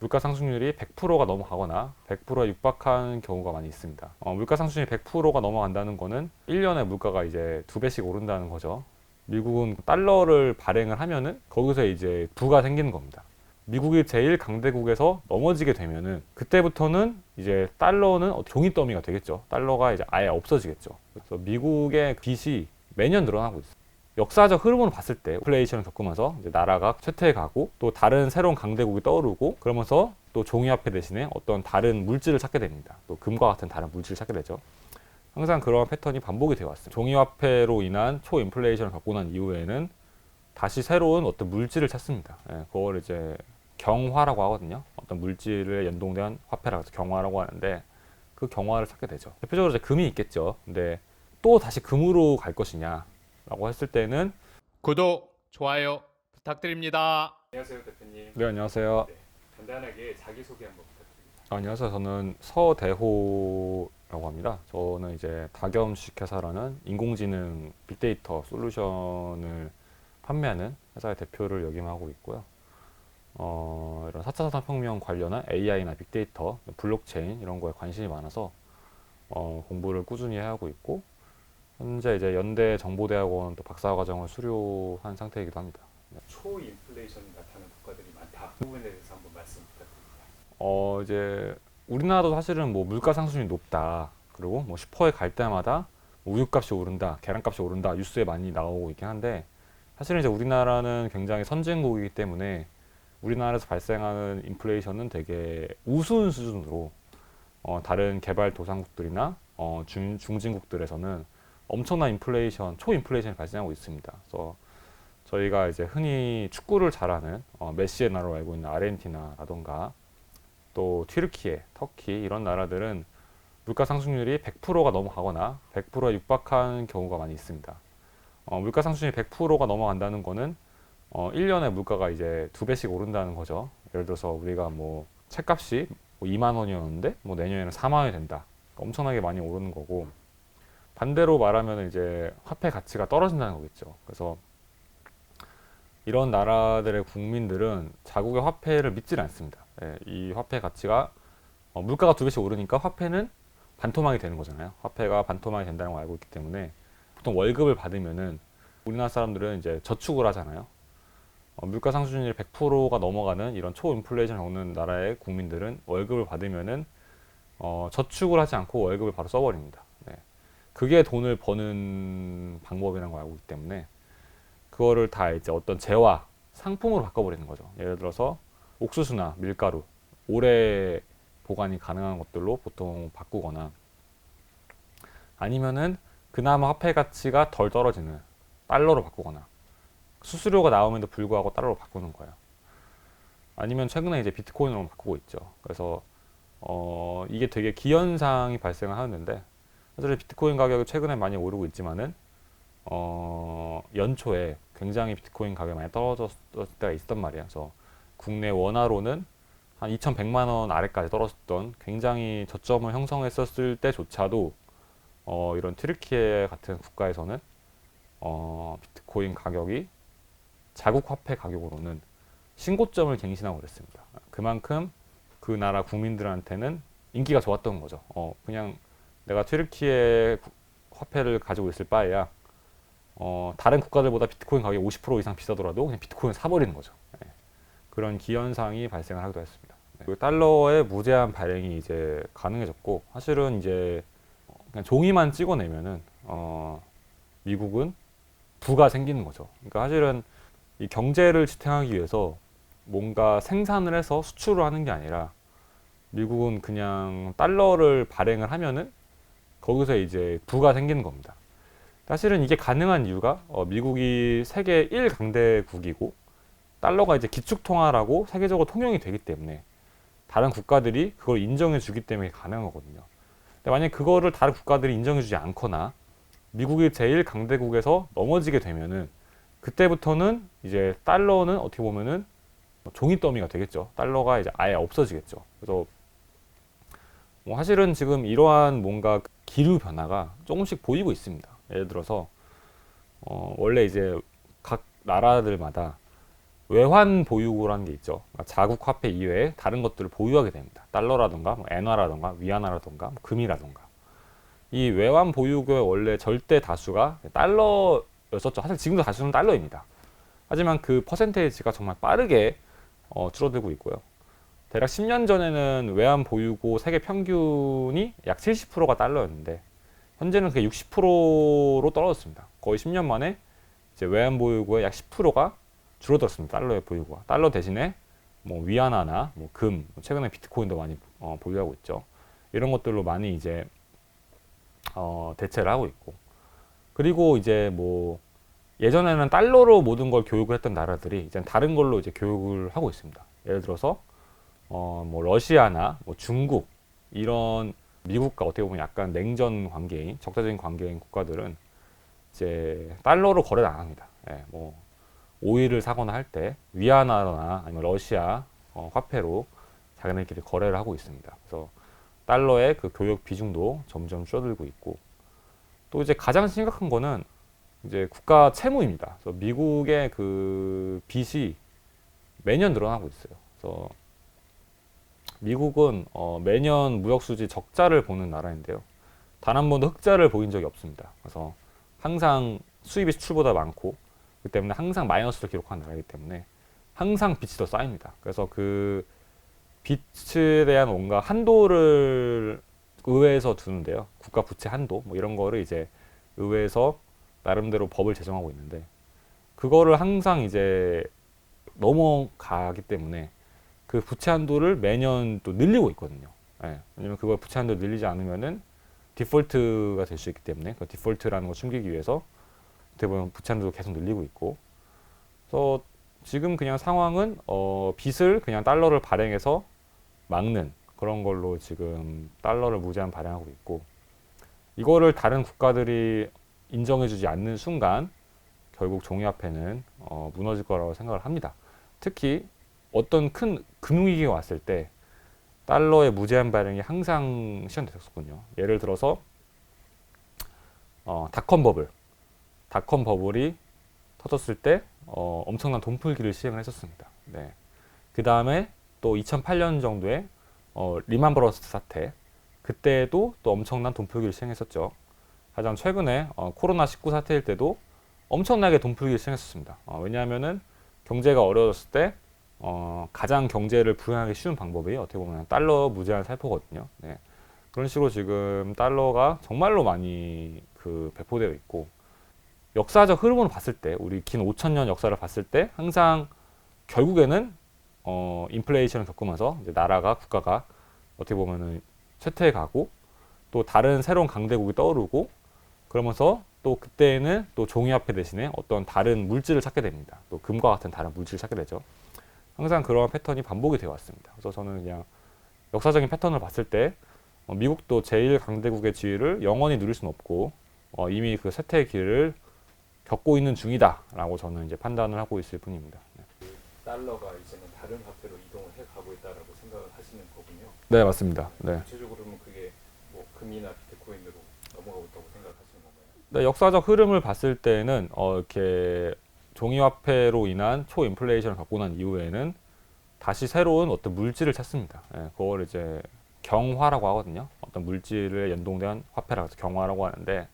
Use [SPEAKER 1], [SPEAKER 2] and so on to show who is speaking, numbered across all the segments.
[SPEAKER 1] 물가 상승률이 100%가 넘어가거나 100%에 육박한 경우가 많이 있습니다. 물가 상승률이 100%가 넘어간다는 거는 1년에 물가가 이제 2배씩 오른다는 거죠. 미국은 달러를 발행을 하면은 거기서 이제 부가 생기는 겁니다. 미국이 제일 강대국에서 넘어지게 되면은 그때부터는 이제 달러는 종이 더미가 되겠죠. 달러가 이제 아예 없어지겠죠. 그래서 미국의 빚이 매년 늘어나고 있어요. 역사적 흐름으로 봤을 때 인플레이션을 겪으면서 이제 나라가 쇠퇴해 가고 또 다른 새로운 강대국이 떠오르고 그러면서 또 종이화폐 대신에 어떤 다른 물질을 찾게 됩니다. 또 금과 같은 다른 물질을 찾게 되죠. 항상 그러한 패턴이 반복이 되어 왔습니다. 종이화폐로 인한 초인플레이션을 겪고 난 이후에는 다시 새로운 어떤 물질을 찾습니다. 그걸 이제 경화라고 하거든요. 어떤 물질에 연동된 화폐라고 해서 경화라고 하는데 그 경화를 찾게 되죠. 대표적으로 이제 금이 있겠죠. 근데 또 다시 금으로 갈 것이냐 라고 했을 때는
[SPEAKER 2] 구독, 좋아요 부탁드립니다.
[SPEAKER 3] 안녕하세요, 대표님.
[SPEAKER 1] 네, 안녕하세요.
[SPEAKER 3] 네, 간단하게 자기소개 한번 부탁드립니다.
[SPEAKER 1] 안녕하세요. 저는 서대호라고 합니다. 저는 이제 다겸 주식회사라는 인공지능 빅데이터 솔루션을 판매하는 회사의 대표를 역임하고 있고요. 이런 4차 산업혁명 관련한 AI나 빅데이터, 블록체인 이런 거에 관심이 많아서 공부를 꾸준히 하고 있고 현재 이제 연대 정보대학원 또 박사과정을 수료한 상태이기도 합니다.
[SPEAKER 3] 초인플레이션이 나타나는 국가들이 많다. 그 부분에 대해서 한번 말씀 부탁드립니다.
[SPEAKER 1] 이제 우리나라도 사실은 뭐 물가 상승률이 높다. 그리고 뭐 슈퍼에 갈 때마다 뭐 우유값이 오른다, 계란값이 오른다 뉴스에 많이 나오고 있긴 한데 사실은 이제 우리나라는 굉장히 선진국이기 때문에 우리나라에서 발생하는 인플레이션은 되게 우스운 수준으로 다른 개발도상국들이나 중진국들에서는 엄청난 인플레이션, 초인플레이션이 발생하고 있습니다. 그래서 저희가 이제 흔히 축구를 잘하는 메시의 나라로 알고 있는 아르헨티나라던가 또 튀르키예, 터키 이런 나라들은 물가 상승률이 100%가 넘어가거나 100%에 육박한 경우가 많이 있습니다. 물가 상승률이 100%가 넘어간다는 거는 1년에 물가가 이제 2배씩 오른다는 거죠. 예를 들어서 우리가 뭐 책값이 뭐 2만 원이었는데 뭐 내년에는 4만 원이 된다. 엄청나게 많이 오르는 거고 반대로 말하면 이제 화폐 가치가 떨어진다는 거겠죠. 그래서 이런 나라들의 국민들은 자국의 화폐를 믿질 않습니다. 이 화폐 가치가 물가가 2배씩 오르니까 화폐는 반토막이 되는 거잖아요. 화폐가 반토막이 된다는 걸 알고 있기 때문에 보통 월급을 받으면은 우리나라 사람들은 이제 저축을 하잖아요. 물가 상승률이 100%가 넘어가는 이런 초인플레이션 겪는 나라의 국민들은 월급을 받으면은 저축을 하지 않고 월급을 바로 써버립니다. 그게 돈을 버는 방법이라는 걸 알고 있기 때문에 그거를 다 이제 어떤 재화, 상품으로 바꿔버리는 거죠. 예를 들어서 옥수수나 밀가루, 오래 보관이 가능한 것들로 보통 바꾸거나 아니면은 그나마 화폐 가치가 덜 떨어지는 달러로 바꾸거나 수수료가 나옴에도 불구하고 달러로 바꾸는 거예요. 아니면 최근에 이제 비트코인으로 바꾸고 있죠. 그래서 이게 되게 기현상이 발생을 하는데 사실 비트코인 가격이 최근에 많이 오르고 있지만은 연초에 굉장히 비트코인 가격이 많이 떨어졌을 때가 있었단 말이에요. 그래서 국내 원화로는 한 2,100만 원 아래까지 떨어졌던 굉장히 저점을 형성했었을 때조차도 이런 튀르키예 같은 국가에서는 비트코인 가격이 자국 화폐 가격으로는 신고점을 갱신하고 그랬습니다. 그만큼 그 나라 국민들한테는 인기가 좋았던 거죠. 그냥 내가 튀르키예 화폐를 가지고 있을 바에야 다른 국가들보다 비트코인 가격이 50% 이상 비싸더라도 그냥 비트코인을 사버리는 거죠. 그런 기현상이 발생을 하기도 했습니다. 그 달러의 무제한 발행이 이제 가능해졌고 사실은 이제 그냥 종이만 찍어내면은 미국은 부가 생기는 거죠. 그러니까 사실은 이 경제를 지탱하기 위해서 뭔가 생산을 해서 수출을 하는 게 아니라 미국은 그냥 달러를 발행을 하면은 거기서 이제 부가 생기는 겁니다. 사실은 이게 가능한 이유가 미국이 세계 1강대국이고 달러가 이제 기축통화라고 세계적으로 통용이 되기 때문에 다른 국가들이 그걸 인정해 주기 때문에 가능한 거거든요. 근데 만약에 그거를 다른 국가들이 인정해 주지 않거나 미국이 제일 강대국에서 넘어지게 되면은 그때부터는 이제 달러는 어떻게 보면은 종이 더미가 되겠죠. 달러가 이제 아예 없어지겠죠. 그래서 뭐 사실은 지금 이러한 뭔가 기류 변화가 조금씩 보이고 있습니다. 예를 들어서 원래 이제 각 나라들마다 외환 보유고라는 게 있죠. 그러니까 자국 화폐 이외에 다른 것들을 보유하게 됩니다. 달러라든가 뭐 엔화라든가 위안화라든가 뭐 금이라든가. 이 외환 보유고의 원래 절대 다수가 달러였었죠. 사실 지금도 다수는 달러입니다. 하지만 그 퍼센테이지가 정말 빠르게 줄어들고 있고요. 대략 10년 전에는 외환 보유고 세계 평균이 약 70%가 달러였는데 현재는 그게 60%로 떨어졌습니다. 거의 10년 만에 이제 외환 보유고의 약 10%가 줄어들었습니다. 달러의 보유고가. 달러 대신에 뭐 위안화나 뭐 금, 최근에 비트코인도 많이 보유하고 있죠. 이런 것들로 많이 이제 대체를 하고 있고. 그리고 이제 뭐 예전에는 달러로 모든 걸 교육을 했던 나라들이 이제 다른 걸로 이제 교육을 하고 있습니다. 예를 들어서 뭐 러시아나 뭐 중국 이런 미국과 어떻게 보면 약간 냉전 관계인 적대적인 관계인 국가들은 이제 달러로 거래를 안 합니다. 예, 뭐 오일을 사거나 할 때 위안화나 아니면 러시아 화폐로 자기네끼리 거래를 하고 있습니다. 그래서 달러의 그 교역 비중도 점점 줄어들고 있고 또 이제 가장 심각한 거는 이제 국가 채무입니다. 그래서 미국의 그 빚이 매년 늘어나고 있어요. 그래서 미국은 매년 무역 수지 적자를 보는 나라인데요. 단 한 번도 흑자를 보인 적이 없습니다. 그래서 항상 수입이 수출보다 많고 그 때문에 항상 마이너스를 기록하는 나라이기 때문에 항상 빚이 더 쌓입니다. 그래서 그 빚에 대한 뭔가 한도를 의회에서 두는데요. 국가 부채 한도 뭐 이런 거를 이제 의회에서 나름대로 법을 제정하고 있는데 그거를 항상 이제 넘어가기 때문에 그 부채 한도를 매년 또 늘리고 있거든요. 예, 왜냐면 그걸 부채 한도 늘리지 않으면은 디폴트가 될 수 있기 때문에 그 디폴트라는 걸 숨기기 위해서 어떻게 보면 부채 한도도 계속 늘리고 있고. 그래서 지금 그냥 상황은 빚을 그냥 달러를 발행해서 막는 그런 걸로 지금 달러를 무제한 발행하고 있고 이거를 다른 국가들이 인정해주지 않는 순간 결국 종이화폐는 무너질 거라고 생각을 합니다. 특히 어떤 큰 금융위기가 왔을 때 달러의 무제한 발행이 항상 시현됐었군요. 예를 들어서 닷컴 버블이 터졌을 때 엄청난 돈 풀기를 시행을 했었습니다. 네. 그 다음에 또 2008년 정도에 리만 브러더스 사태 그때도 또 엄청난 돈 풀기를 시행했었죠. 가장 최근에 코로나19 사태일 때도 엄청나게 돈 풀기를 시행했었습니다. 왜냐하면은 경제가 어려웠을 때 가장 경제를 부양하기 쉬운 방법이 어떻게 보면 달러 무제한 살포거든요. 네. 그런 식으로 지금 달러가 정말로 많이 그 배포되어 있고 역사적 흐름으로 봤을 때 우리 긴 5,000년 역사를 봤을 때 항상 결국에는 인플레이션을 겪으면서 이제 나라가 국가가 어떻게 보면은 쇠퇴해 가고 또 다른 새로운 강대국이 떠오르고 그러면서 또 그때에는 또 종이화폐 대신에 어떤 다른 물질을 찾게 됩니다. 또 금과 같은 다른 물질을 찾게 되죠. 항상 그런 패턴이 반복이 되어 왔습니다. 그래서 저는 그냥 역사적인 패턴을 봤을 때 미국도 제1강대국의 지위를 영원히 누릴 수는 없고 이미 그 쇠퇴의 길을 겪고 있는 중이다라고 저는 이제 판단을 하고 있을 뿐입니다. 네,
[SPEAKER 3] 달러가 이제는 다른 화폐로 이동을 해 가고 있다라고 생각을 하시는 거군요.
[SPEAKER 1] 네 맞습니다. 네.
[SPEAKER 3] 구체적으로는 그게 뭐 금이나 비트코인으로 넘어가고 있다고 생각하시는 건가요?
[SPEAKER 1] 네, 역사적 흐름을 봤을 때는 이렇게 종이화폐로 인한 초인플레이션을 겪고 난 이후에는 다시 새로운 어떤 물질을 찾습니다. 예, 그걸 이제 경화라고 하거든요. 어떤 물질에 연동된 화폐라고 해서 경화라고 하는데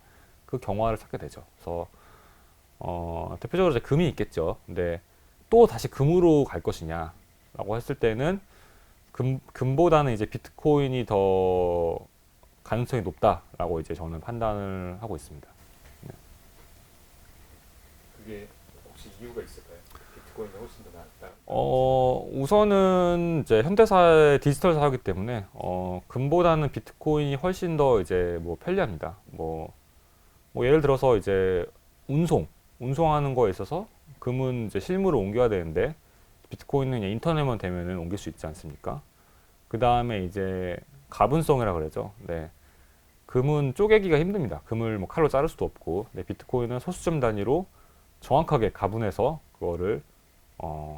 [SPEAKER 1] 그 경화를 찾게 되죠. 그래서 대표적으로 이제 금이 있겠죠. 근데 또 다시 금으로 갈 것이냐라고 했을 때는 금보다는 이제 비트코인이 더 가능성이 높다라고 이제 저는 판단을 하고 있습니다.
[SPEAKER 3] 그게 혹시 이유가 있을까요? 비트코인이 훨씬 더 낫다.
[SPEAKER 1] 우선은 이제 현대사의 디지털 사회이기 때문에 금보다는 비트코인이 훨씬 더 이제 뭐 편리합니다. 뭐 예를 들어서 이제 운송하는 거에 있어서 금은 이제 실물을 옮겨야 되는데 비트코인은 그냥 인터넷만 되면은 옮길 수 있지 않습니까? 그 다음에 이제 가분성이라 그러죠. 네. 금은 쪼개기가 힘듭니다. 금을 뭐 칼로 자를 수도 없고, 네, 비트코인은 소수점 단위로 정확하게 가분해서 그거를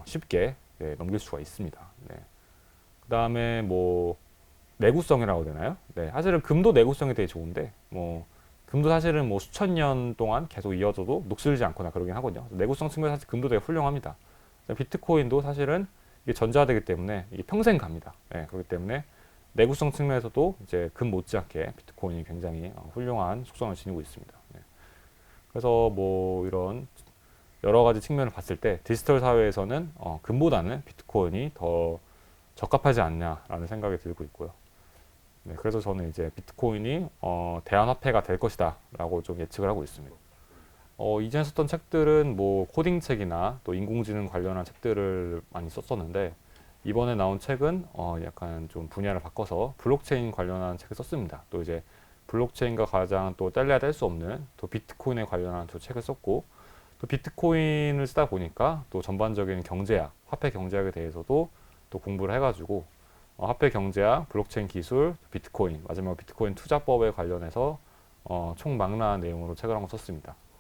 [SPEAKER 1] 쉽게 넘길 수가 있습니다. 네. 그 다음에 뭐 내구성이라고 되나요? 네, 사실은 금도 내구성이 되게 좋은데 뭐 금도 사실은 뭐 수천 년 동안 계속 이어져도 녹슬지 않거나 그러긴 하거든요. 내구성 측면에서 사실 금도 되게 훌륭합니다. 비트코인도 사실은 이게 전자되기 때문에 이게 평생 갑니다. 예, 그렇기 때문에 내구성 측면에서도 이제 금 못지않게 비트코인이 굉장히 훌륭한 속성을 지니고 있습니다. 예. 그래서 뭐 이런 여러 가지 측면을 봤을 때 디지털 사회에서는 금보다는 비트코인이 더 적합하지 않냐라는 생각이 들고 있고요. 네, 그래서 저는 이제 비트코인이 대안화폐가 될 것이다라고 좀 예측을 하고 있습니다. 이전에 썼던 책들은 뭐 코딩 책이나 또 인공지능 관련한 책들을 많이 썼었는데 이번에 나온 책은 약간 좀 분야를 바꿔서 블록체인 관련한 책을 썼습니다. 또 이제 블록체인과 가장 또 뗄래야 뗄 수 없는 또 비트코인에 관련한 또 책을 썼고 또 비트코인을 쓰다 보니까 또 전반적인 경제학, 화폐 경제학에 대해서도 또 공부를 해가지고 화폐 경제학, 블록체인 기술, 비트코인, 마지막 비트코인 투자법에 관련해서 총망라한 내용으로 책을 한 권 썼습니다.